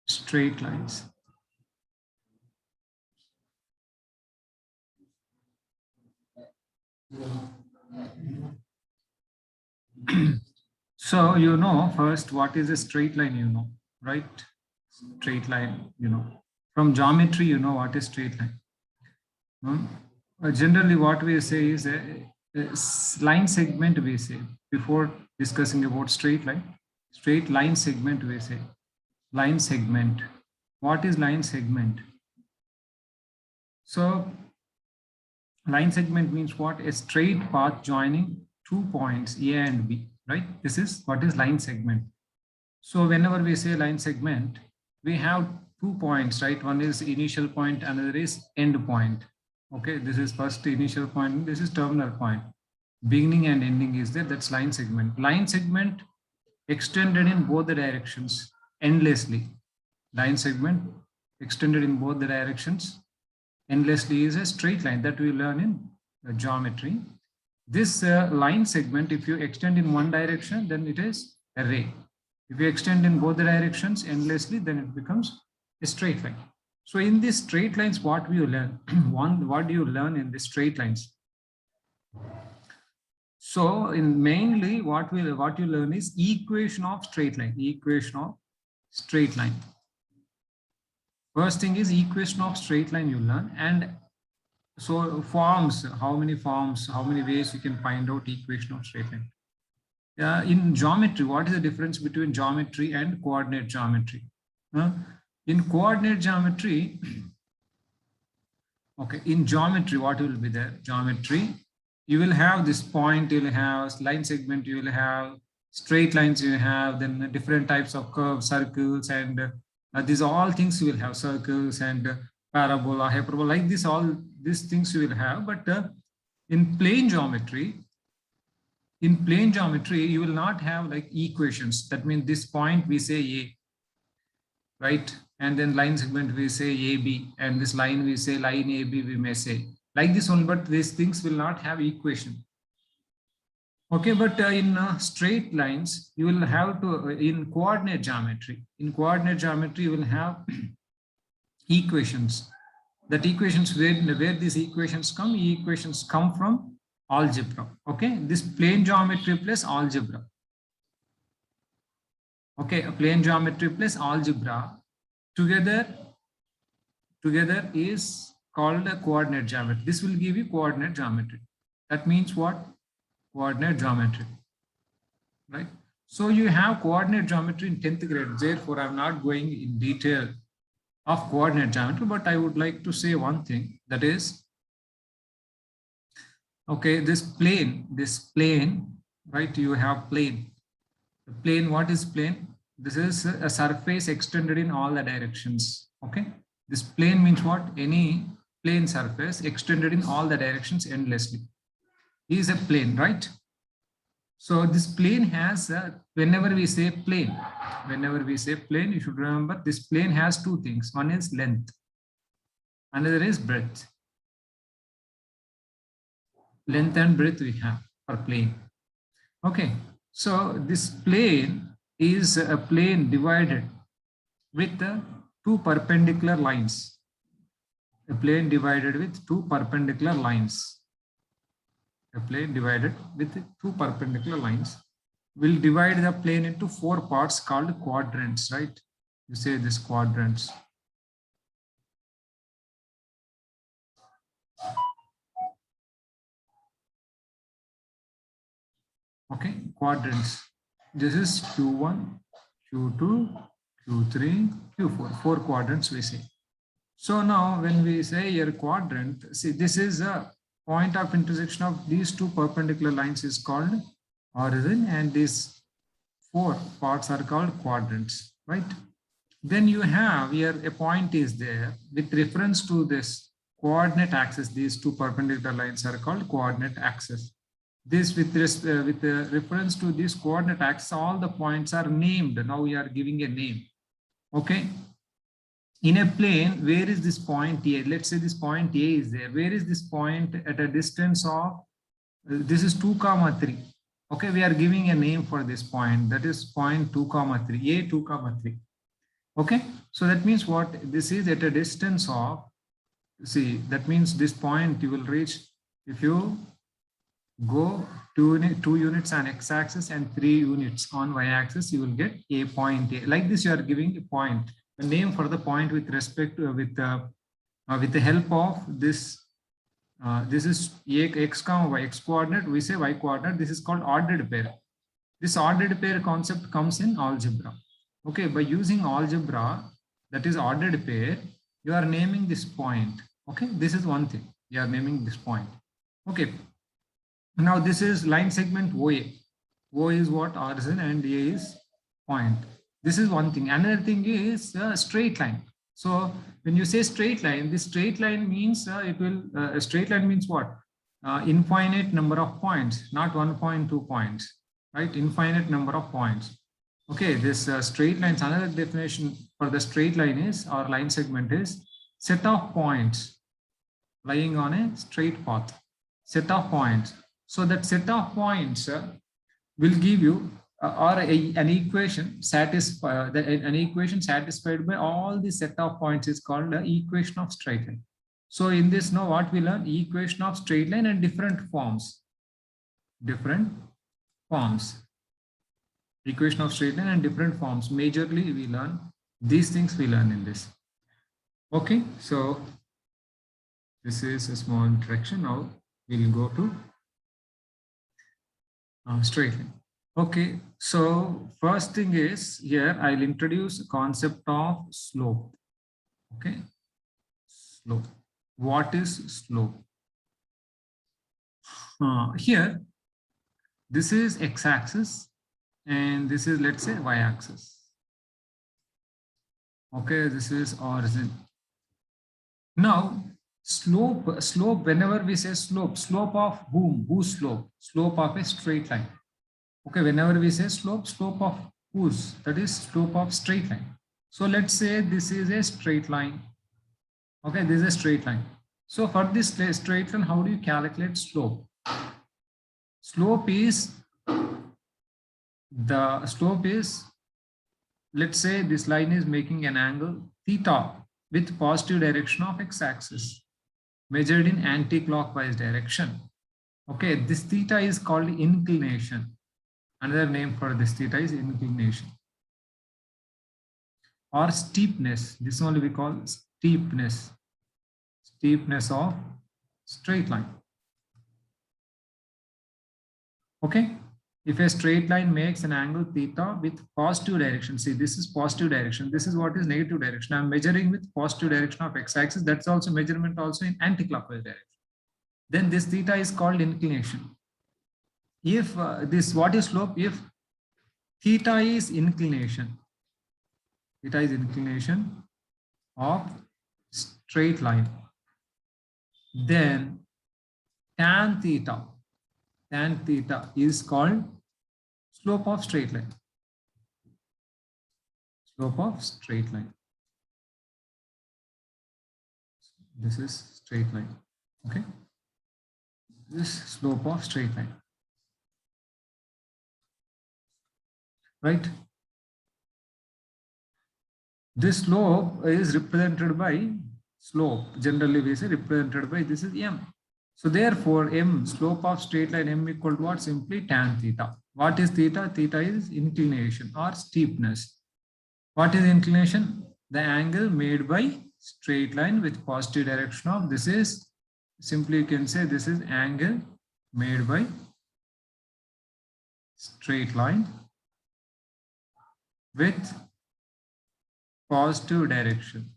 Straight lines. So you know first what is a straight line, you know, right? Straight line, you know. From geometry, you know what is straight line. Generally, what we say is a line segment, we say, before discussing about straight line. Straight line segment, we say. Line segment. What is line segment? So line segment means what? A straight path joining two points A and B, right? This is what is line segment. So whenever we say line segment, we have 2 points, right? One is initial point, another is end point. Okay, this is first initial point, this is terminal point. Beginning and ending is there, that's line segment. Line segment extended in both the directions endlessly. Line segment extended in both the directions endlessly is a straight line that we learn in geometry. This line segment, if you extend in one direction, then it is a ray. If you extend in both the directions endlessly, then it becomes a straight line. So in these straight lines, what we learn? What do you learn in the straight lines? So in mainly what you learn is equation of straight line. Equation of straight line. First thing is equation of straight line you learn, and so forms, how many ways you can find out equation of straight line. In geometry, what is the difference between geometry and coordinate geometry? In coordinate geometry, okay, in geometry, what will be there? Geometry, you will have this point, you will have line segment, you will have straight lines, you have then different types of curves, circles, and these all things you will have, circles and parabola, hyperbola, like this, all these things you will have. But in plane geometry, you will not have like equations. That means this point we say A, right? And then line segment we say AB, and this line we say line AB, we may say like this one, but these things will not have equation. Okay, but in straight lines, you will have to, in coordinate geometry, you will have equations. That equations, where these equations come from algebra. Okay, this plane geometry plus algebra. Okay, a plane geometry plus algebra together is called a coordinate geometry. This will give you coordinate geometry. That means what? Coordinate geometry, right? So you have coordinate geometry in 10th grade. Therefore, I'm not going in detail of coordinate geometry, but I would like to say one thing, that is, okay, this plane, right? You have plane. The plane, what is plane? This is a surface extended in all the directions. Okay, this plane means what? Any plane surface extended in all the directions endlessly is a plane, right? So this plane has whenever we say plane, you should remember this plane has two things. One is length, another is breadth. Length and breadth we have for plane. Okay, so this plane is a plane divided with two perpendicular lines. A plane divided with two perpendicular lines. A plane divided with two perpendicular lines will divide the plane into 4 parts called quadrants, right? You say this quadrants. Okay, quadrants. This is Q1, Q2, Q3, Q4. 4 quadrants we say. So now when we say here quadrant, see, this is a point of intersection of these two perpendicular lines is called origin, and these 4 parts are called quadrants, right? Then you have here a point is there with reference to this coordinate axis. These two perpendicular lines are called coordinate axis. This with reference to this coordinate axis, all the points are named. Now we are giving a name. Okay. in a plane, where is this point A? Let's say this point A is there. Where is this point at a distance of, this is 2, 3. Okay, we are giving a name for this point. That is point 2, 3, A 2, 3. Okay, so that means what? This is at a distance of, see, that means this point you will reach if you go 2 units on x-axis and 3 units on y-axis, you will get a point A. Like this, you are giving a point, a name for the point with respect to, with the help of this. This is x comma y, x coordinate, we say y coordinate. This is called ordered pair. This ordered pair concept comes in algebra. Okay, by using algebra, that is ordered pair, you are naming this point. Okay, this is one thing, you are naming this point. Okay, now this is line segment OA. O is what? Origin, and A is point. This is one thing. Another thing is a straight line. So when you say straight line, this straight line means a straight line means what? Infinite number of points, not 1.2 points, right? Infinite number of points. Okay, this straight lines, another definition for the straight line is, or line segment is, set of points lying on a straight path. Set of points. So that set of points will give you an equation satisfied. An equation satisfied by all the set of points is called the equation of straight line. So in this, now what we learn? Equation of straight line and different forms. Different forms. Equation of straight line and different forms. Majorly we learn these things, we learn in this. Okay, so this is a small introduction. Now we'll go to straight line. Okay, so first thing is, here I'll introduce a concept of slope. Okay, slope. What is slope? Here, this is x-axis and this is, let's say, y-axis. Okay, this is origin. Now, slope, whenever we say slope of whom? Whose slope? Slope of a straight line. Okay, whenever we say slope of whose? That is slope of straight line. So let's say this is a straight line. Okay, this is a straight line. So for this straight line, how do you calculate slope? Slope is, let's say this line is making an angle theta with positive direction of x-axis, measured in anti-clockwise direction. Okay, this theta is called inclination. Another name for this theta is inclination or steepness. This only we call steepness. Steepness of straight line. Okay, if a straight line makes an angle theta with positive direction, see, this is positive direction, this is what is negative direction. I'm measuring with positive direction of x-axis. That's also measurement also in anti-clockwise direction. Then this theta is called inclination. If what is slope? If theta is inclination of straight line, then tan theta is called slope of straight line. Slope of straight line. This is straight line. Okay, this slope of straight line. Right? This slope is represented by slope. Generally, we say represented by, this is m. So therefore, m, slope of straight line, m equal to what? Simply tan theta. What is theta? Theta is inclination or steepness. What is inclination? The angle made by straight line with positive direction of, this is, simply you can say this is angle made by straight line with positive direction,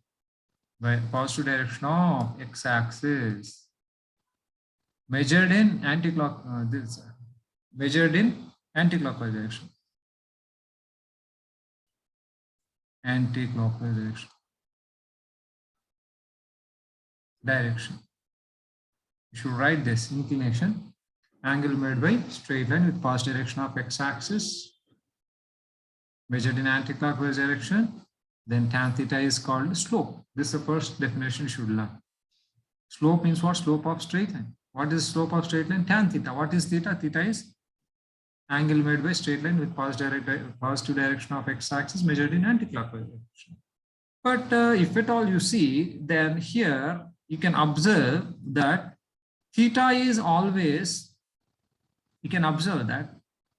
by positive direction of x-axis, measured in anti-clockwise direction. Anti-clockwise direction. You should write this: inclination, angle made by straight line with positive direction of x-axis, measured in anti-clockwise direction, then tan theta is called slope. This is the first definition you should learn. Slope means what? Slope of straight line. What is slope of straight line? Tan theta. What is theta? Theta is angle made by straight line with positive direction of x-axis measured in anti-clockwise direction. But if at all you see, then here you can observe that theta is always, you can observe that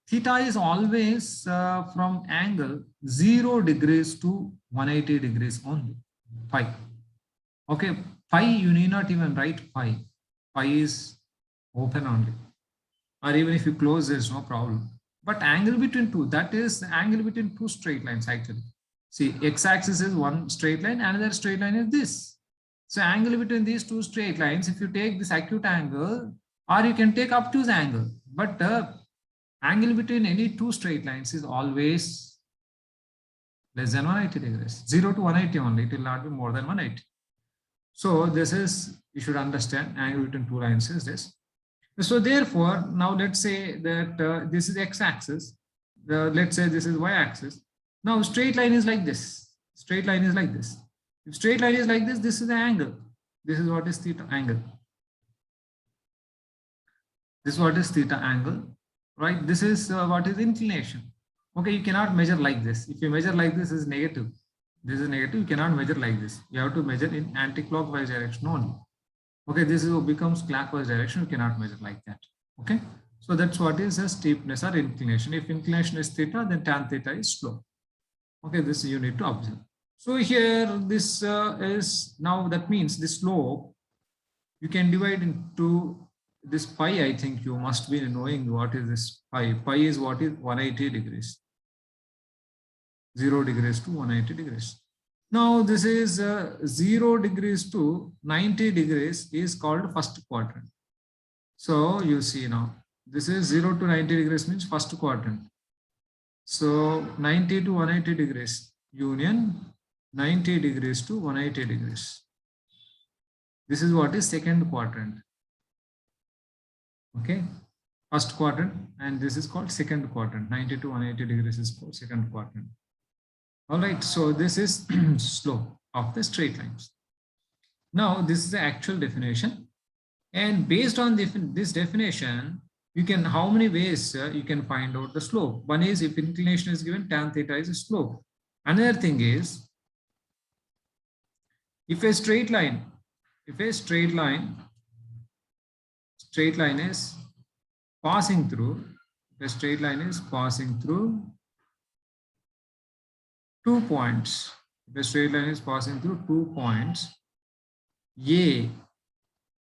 theta is always from angle 0 degrees to 180 degrees only. Phi. Okay, phi you need not even write phi. Phi is open only. Or even if you close, there's no problem. But angle between two, that is the angle between two straight lines actually. See, x-axis is one straight line, another straight line is this. So angle between these two straight lines, if you take this acute angle, or you can take obtuse angle, but angle between any two straight lines is always less than 180 degrees. 0 to 180 only, it will not be more than 180. So this is, you should understand, angle between two lines is this. So therefore, now let's say that this is x-axis, let's say this is y-axis. Now straight line is like this. Straight line is like this. If straight line is like this is the angle. This is what is theta angle. This is what is theta angle, right? This is what is inclination. Okay, you cannot measure like this. If you measure like this is negative. This is negative. You cannot measure like this. You have to measure in anti-clockwise direction only. Okay, this is becomes clockwise direction. You cannot measure like that. Okay, so that's what is a steepness or inclination. If inclination is theta, then tan theta is slope. Okay, this you need to observe. So here this is now, that means this slope you can divide into this pi. I think you must be knowing what is this pi. Pi is what is 180 degrees. 0 degrees to 180 degrees. Now this is 0 degrees to 90 degrees is called first quadrant. So you see now this is 0 to 90 degrees means first quadrant. So 90 to 180 degrees union 90 degrees to 180 degrees. This is what is second quadrant. Okay, first quadrant, and this is called second quadrant. 90 to 180 degrees is called second quadrant. All right, so this is slope of the straight lines. Now this is the actual definition, and based on this definition, you can, how many ways you can find out the slope. One is if inclination is given, tan theta is a slope. Another thing is if a straight line is passing through, if a straight line is passing through 2 points, if a straight line is passing through 2 points, A,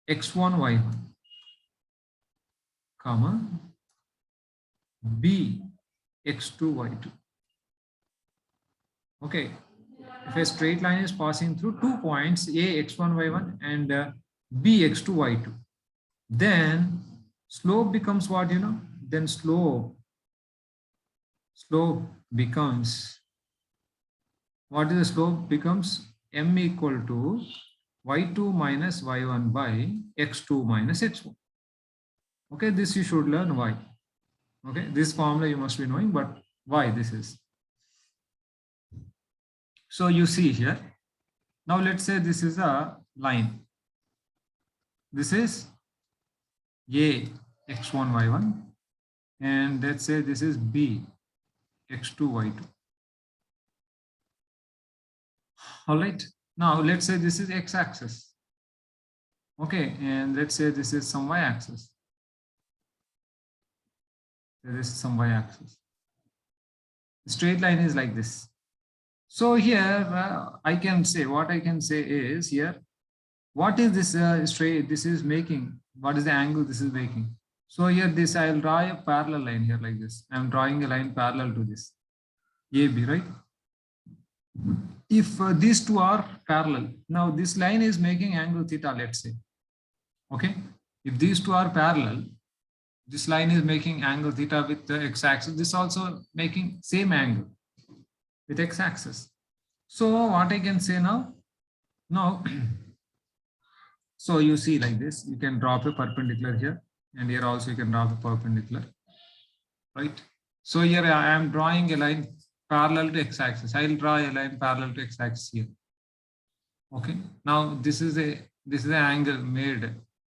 x1, y1, comma, B, x2, y2. Okay, if a straight line is passing through 2 points, A, x1, y1, and B, x2, y2, then slope becomes what, you know? Then slope becomes, what is the slope? Becomes m equal to y2 minus y1 by x2 minus x1. Okay, this you should learn why. Okay, this formula you must be knowing, but why this is. So you see here. Now let's say this is a line. This is A, x1, y1, and let's say this is B, x2, y2. All right. Now let's say this is x-axis. Okay, and let's say this is some y-axis. This is some y-axis. The straight line is like this. So here I can say, what I can say is here, what is this straight? This is making, what is the angle this is making? So here this, I will draw a parallel line here like this. I am drawing a line parallel to this AB, right? If these two are parallel, now this line is making angle theta, let's say. Okay, if these two are parallel, this line is making angle theta with the x-axis. This also making same angle with x-axis. So what I can say now? Now, so you see like this, you can drop a perpendicular here, and here also you can drop a perpendicular, right? So here I am drawing a line parallel to x-axis. I'll draw a line parallel to x-axis here. Okay. Now this is an angle made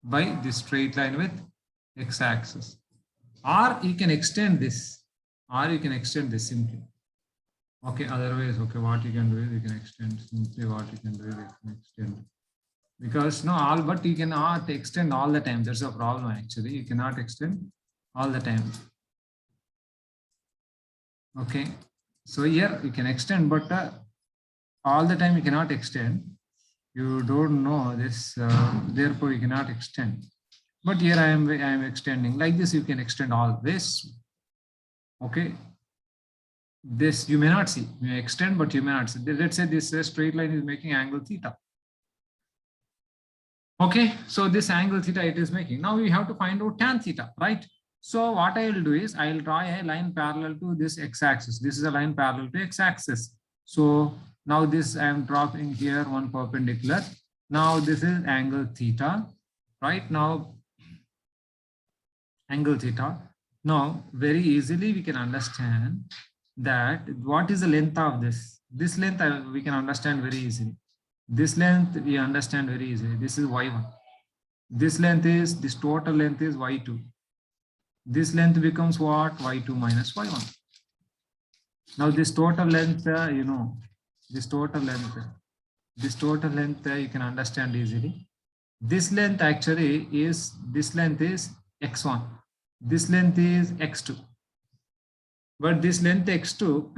by this straight line with x-axis. Or you can extend this. Or you can extend this simply. Okay. Otherwise, okay, what you can do is you can extend simply. What you can do is you can extend. Because but you cannot extend all the time. There's a problem actually. You cannot extend all the time. Okay. So here you can extend, but all the time you cannot extend. You don't know this, therefore you cannot extend. But here I am extending like this. You can extend all this. Okay. This you may not see. You may extend, but you may not see. Let's say this straight line is making angle theta. Okay. So this angle theta it is making. Now we have to find out tan theta, right? So what I will do is I will draw a line parallel to this x-axis. This is a line parallel to x-axis. So now this I am dropping here one perpendicular. Now this is angle theta, right? Now angle theta. Now very easily we can understand that what is the length of this. This length we can understand very easily. This length we understand very easily. This is y1. This total length is y2. This length becomes what? y2 minus y1. Now this total length, this total length you can understand easily. This length actually is, this length is x1. This length is x2. But this length x2,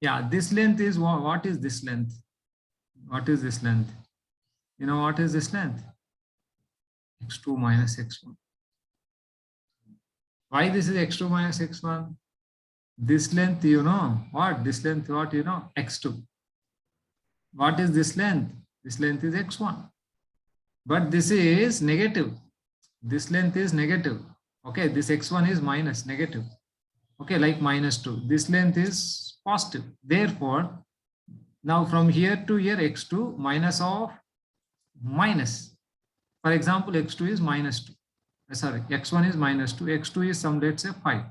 yeah, this length is what is this length? What is this length? You know what is this length? x2 minus x1. Why this is x2 minus x1? This length, what? This length, what? X2. What is this length? This length is x1. But this is negative. This length is negative. Okay, this x1 is minus, negative. Okay, like minus 2. This length is positive. Therefore, now from here to here, x2 minus of minus. For example, x2 is minus 2. Sorry, x1 is minus 2, x2 is some, let's say 5.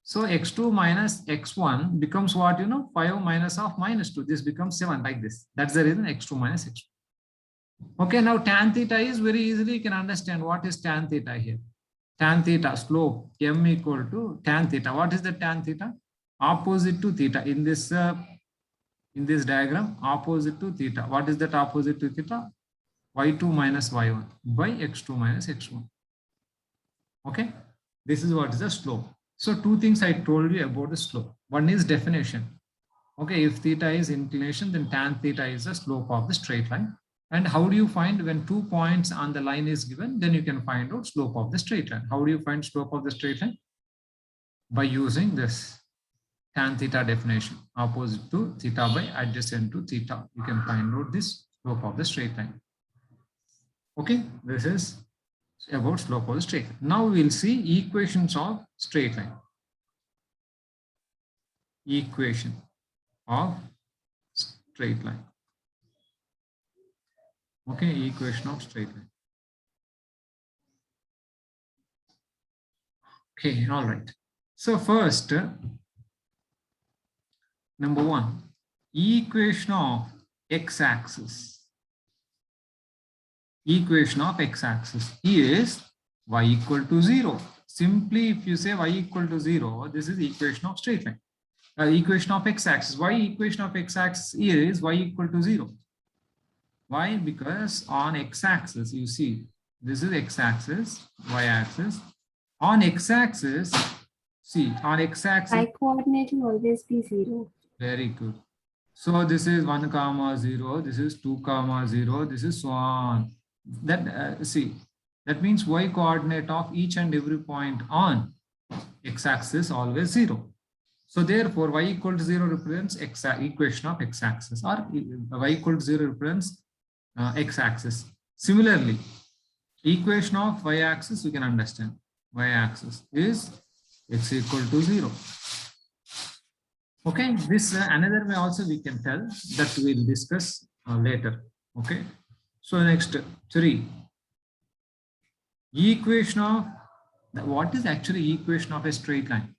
So x2 minus x1 becomes what? 5 minus of minus 2. This becomes 7 like this. That's the reason x2 minus x2. Okay, now tan theta is very easily you can understand what is tan theta here. Tan theta, slope m equal to tan theta. What is the tan theta? Opposite to theta. In this diagram, opposite to theta. What is that opposite to theta? y2 minus y1 by x2 minus x1. Okay, this is what is the slope. So two things I told you about the slope. One is definition. Okay, if theta is inclination, then tan theta is the slope of the straight line. And how do you find when 2 points on the line is given? Then you can find out slope of the straight line. How do you find slope of the straight line? By using this tan theta definition. Opposite to theta by adjacent to theta. You can find out this slope of the straight line. Okay, this is about slope of the straight line. Now we will see equations of straight line. Equation of straight line. Okay, equation of straight line. Okay, all right. So first, number 1, equation of x-axis. Equation of x-axis is y equal to 0. Simply, if you say y equal to 0, this is equation of straight line. Equation of x-axis. Why equation of x-axis is y equal to 0? Why? Because on x-axis, you see, this is x-axis, y-axis. On x-axis, see, on x-axis, y-coordinate will always be 0. Very good. So this is 1, 0, this is 2, 0, this is so on. That see, that means y coordinate of each and every point on x-axis always 0. So therefore, y equal to 0 represents equation of x-axis, or y equal to 0 represents x-axis. Similarly, equation of y-axis you can understand. Y-axis is x equal to 0. Okay, this another way also we can tell, that we will discuss later. Okay, so next 3. Equation of, what is actually equation of a straight line?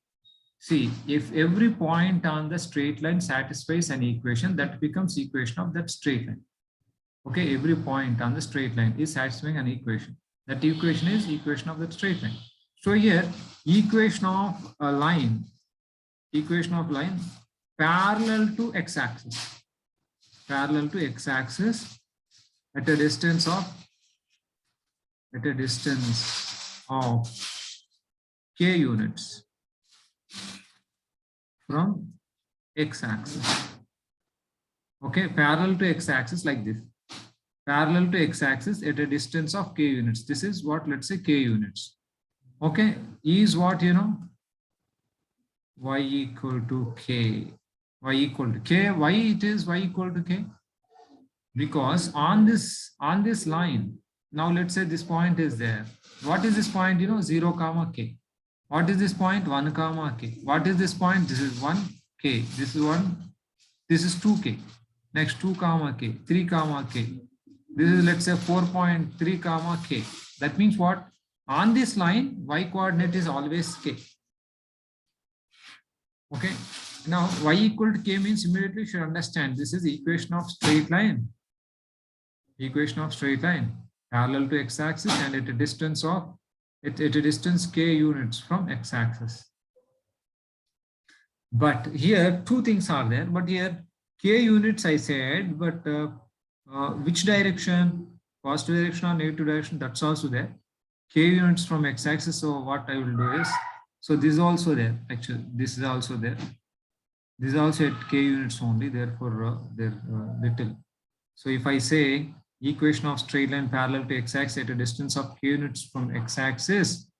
See, if every point on the straight line satisfies an equation, that becomes equation of that straight line. Okay, every point on the straight line is satisfying an equation. That equation is equation of that straight line. So here, equation of a line, parallel to x-axis, at a distance of k units from x-axis. Okay, parallel to x-axis like this. Parallel to x-axis at a distance of k units. This is what, let's say, k units. Okay, is what, you know, y equal to k. Y equal to k. Why it is y equal to k? Because on this line, now let's say this point is there. What is this point? You know, 0, comma k. What is this point? 1, comma k. What is this point? This is 1k. This is 1. This is 2k. Next 2, comma k. 3, comma k. This is, let's say, 4.3, comma k. That means what? On this line, y coordinate is always k. Okay. Now y equal to k means immediately you should understand this is equation of straight line. Equation of straight line parallel to x-axis and at a distance k units from x-axis. But here two things are there. But here k units I said, but which direction? Positive direction or negative direction? That's also there. K units from x-axis. So what I will do is, so this is also there. Actually, this is also there. This is also at k units only. Therefore, they're little. So if I say equation of straight line parallel to x-axis at a distance of k units from x-axis,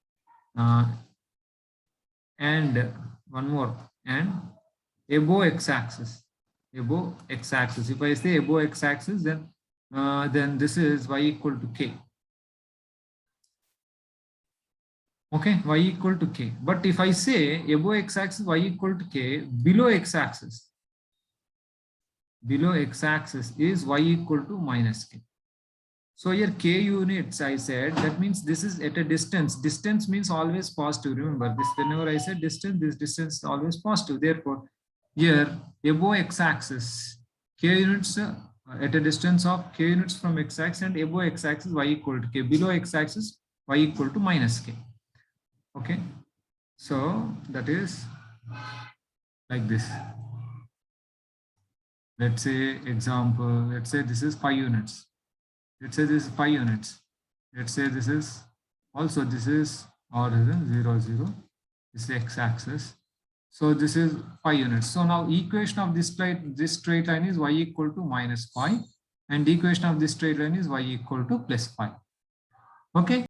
and one more, and above x-axis. Above x-axis. If I say above x-axis, then this is y equal to k. Okay, y equal to k. But if I say above x-axis, y equal to k, below x-axis is y equal to minus k. So here k units I said, that means this is at a distance. Distance means always positive. Remember this, whenever I said distance, this distance is always positive. Therefore, here above x-axis, k units at a distance of k units from x-axis, and above x-axis y equal to k. Below x-axis y equal to minus k. Okay, so that is like this. Let's say example, let's say this is 5 units. Let's say this is 5 units. Let's say this is also, this is origin 0, 0. This is x-axis. So this is 5 units. So now equation of this straight line is y equal to minus 5, and equation of this straight line is y equal to plus 5. Okay.